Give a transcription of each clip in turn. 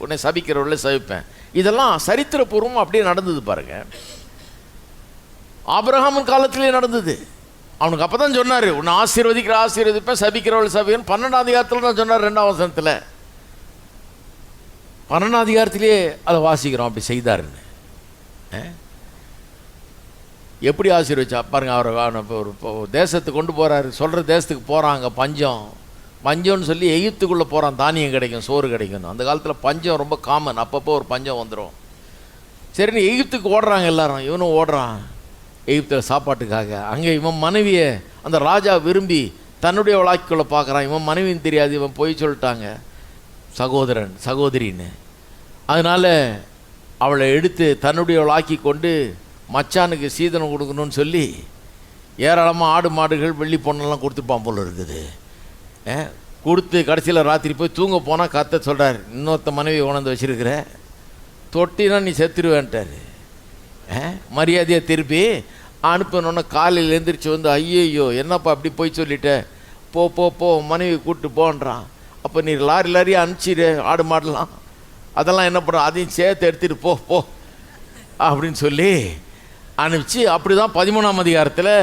உன்னை சபிக்கிறவர்கள சபிப்பேன். இதெல்லாம் சரித்திரபூர்வம் அப்படியே நடந்தது பாருங்க. ஆபிரகாமின் காலத்திலே நடந்தது. அவனுக்கு அப்போ தான் சொன்னார், உன்னை ஆசீர்வதிப்பேன், சபிக்கிறவள் சபிப்பேன். 12ஆம் அதிகாரத்தில் தான் சொன்னார். 2ஆம் வசனத்தில் 12ஆம் அதிகாரத்திலே அதை வாசிக்கிறோம். அப்படி செய்தாருன்னு எப்படி ஆசீர்வச்சா பாருங்க. அவர் ஒரு தேசத்துக்கு கொண்டு போகிறாரு, சொல்கிற தேசத்துக்கு போகிறாங்க. பஞ்சம்னு சொல்லி எகிப்துக்குள்ளே போகிறான். தானியம் கிடைக்கும், சோறு கிடைக்கும். அந்த காலத்தில் பஞ்சம் ரொம்ப காமன். அப்பப்போ ஒரு பஞ்சம் வந்துடும். சரின்னு எகிப்துக்கு ஓடுறாங்க எல்லாரும். இவனும் ஓடுறான் எகிப்தில் சாப்பாட்டுக்காக. அங்கே இவன் மனைவியை அந்த ராஜா விரும்பி தன்னுடைய வழக்குள்ளே பார்க்குறான். இவன் மனைவின்னு தெரியாது, இவன் போய் சொல்லிட்டாங்க சகோதரின்னு. அதனால் அவளை எடுத்து தன்னுடைய வழாக்கி கொண்டு மச்சானுக்கு சீதனம் கொடுக்கணும்னு சொல்லி ஏராளமாக ஆடு மாடுகள் வெள்ளி பொண்ணெல்லாம் கொடுத்துருப்பான் போல இருக்குது. கொடுத்து கடைசியில் ராத்திரி போய் தூங்க போனால் கத்த சொல்கிறார், இன்னொருத்த மனைவி உணர்ந்து வச்சுருக்கிற, தொட்டினா நீ செத்துருவேன்ட்டார். மரியாதையாக திருப்பி அனுப்பினோன்னே காலையில் எழுந்திரிச்சு வந்து, ஐயோ என்னப்பா அப்படி போய் சொல்லிட்ட, போ மனைவி கூப்பிட்டு போன்றான். அப்போ நீ லாரியாக அனுப்பிச்சிடு ஆடு மாடலாம், அதெல்லாம் என்ன பண்ணுறோம், அதையும் சேர்த்து எடுத்துகிட்டு போ அப்படின்னு சொல்லி அனுப்பிச்சு. அப்படி தான் 13ஆம் அதிகாரத்தில்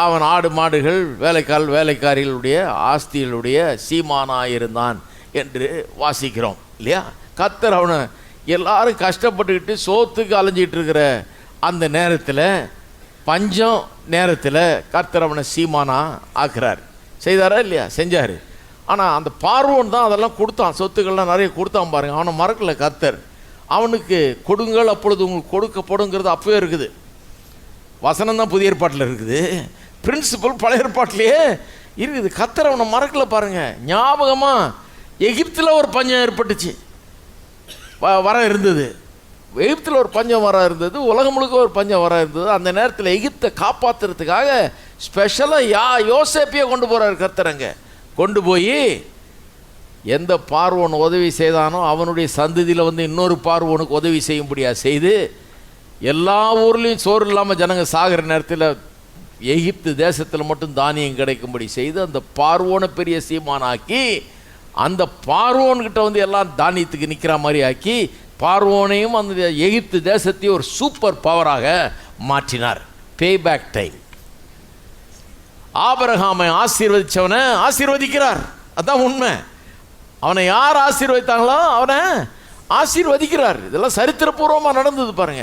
அவன் ஆடு மாடுகள் வேலைக்காரிகளுடைய ஆஸ்திகளுடைய சீமானாயிருந்தான் என்று வாசிக்கிறோம் இல்லையா. கர்த்தர் அவனை எல்லாரும் கஷ்டப்பட்டுக்கிட்டு சோத்துக்கு அலைஞ்சிட்டு இருக்கிற அந்த நேரத்தில், பஞ்சம் நேரத்தில் கர்த்தர் அவனை சீமானா ஆக்குறார். செய்தாரா இல்லையா? செஞ்சார். ஆனால் அந்த பார்வோன் தான் அதெல்லாம் கொடுத்தான், சொத்துக்கள்லாம் நிறைய கொடுத்தான் பாருங்க. அவனை மறக்கலை கர்த்தர். அவனுக்கு கொடுங்கள் அப்பொழுது உங்களுக்கு கொடுக்கப்படுங்கிறது அப்பவே இருக்குது. வசனம் தான் புதிய ஏற்பாட்டில் இருக்குது, பிரின்சிபல் பழைய ஏற்பாட்டிலேயே இருக்குது. கர்த்தர் அவனை மறக்கலை பாருங்க. ஞாபகமாக எகிப்தில் ஒரு பஞ்சம் ஏற்பட்டுச்சு, வர இருந்தது. எகிப்தில் ஒரு பஞ்சம் வர இருந்தது, உலகம் முழுக்க ஒரு பஞ்சம் வர இருந்தது. அந்த நேரத்தில் எகிப்தை காப்பாற்றுறதுக்காக ஸ்பெஷலாக யோசேப்பையே கொண்டு போகிறார் கர்த்தர். அங்கே கொண்டு போய் எந்த பார்வோன் உதவி செய்தானோ அவனுடைய சந்ததியில் வந்து இன்னொரு பார்வோனுக்கு உதவி செய்யும்படியாக செய்து, எல்லா ஊர்லேயும் சோறு இல்லாமல் ஜனங்க சாகிற நேரத்தில் எகிப்து தேசத்தில் மட்டும் தானியம் கிடைக்கும்படி செய்து அந்த பார்வோனை பெரிய சீமானாக்கி, அந்த பார்வோன்கிட்ட வந்து எல்லாம் தானியத்துக்கு நிற்கிற மாதிரி ஆக்கி, பார்வோனையும் அந்த எகிப்து தேசத்தையும் ஒரு சூப்பர் பவராக மாற்றினார். பே பேக் டைம். ஆபிரகாமை ஆசீர்வதித்தவனை ஆசீர்வதிக்கிறார். அதான் உண்மை. அவனை யார் ஆசீர்வதித்தாங்களோ அவனை ஆசீர்வதிக்கிறார். இதெல்லாம் சரித்திரபூர்வமாக நடந்தது பாருங்க.